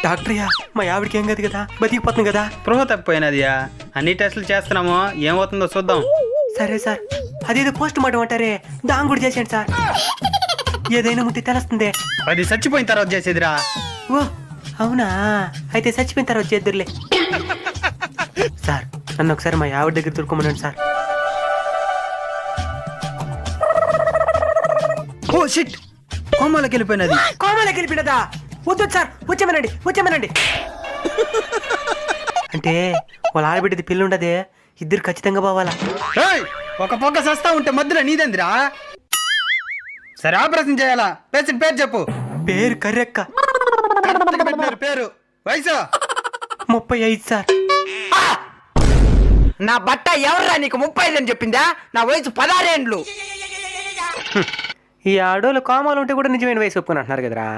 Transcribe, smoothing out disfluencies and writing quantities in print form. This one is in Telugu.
డాక్టర్యా మా ఆవిడకి ఏం కాదు కదా, బతికిపోతుంది కదా? స్పృహ తప్పిపోయినదియా. అన్ని టెస్టులు చేస్తున్నాము, ఏమవుతుందో చూద్దాం. సరే సార్, అదేదో పోస్ట్ మార్టం అంటారే, దాని కూడా చేసేయండి సార్. ఏదైనా ముందు తెలుస్తుంది. అది చచ్చిపోయిన తర్వాత చేసేదిరా. ఓ అవునా, అయితే చచ్చిపోయిన తర్వాత చేద్దురులే. సార్ నన్ను ఒకసారి మా ఆవిడ దగ్గర దొరుకోమనండి సార్. ఓ షిట్, కోమాలోకి వెళ్ళిపోయినది. కోమలోకి వెళ్ళిపోయినదా? వద్దు సార్, వచ్చేమనండి. అంటే వాళ్ళ ఆడబిడ్డది పిల్లి ఉండదే, ఇద్దరు ఖచ్చితంగా పోవాలా? ఏయ్, ఒక పొక్క సస్తా ఉంటే మధ్యలో నీదేందిరా? సరే ఆపరేషన్ చేయాలా? పేషెంట్ పేరు చెప్పు. పేరు కర్రెక్క. కరెక్ట్గా పెట్టినారు పేరు. వయసు 35 సార్. నా బట్ట ఎవర్రా నీకు 35 అని చెప్పిందా? నా వయసు 16 ఏండ్లు. ఈ ఆడోళ్ళు కోమాలు ఉంటే కూడా నిజమైన వయసు ఒప్పుకొని అంటున్నారు కదరా.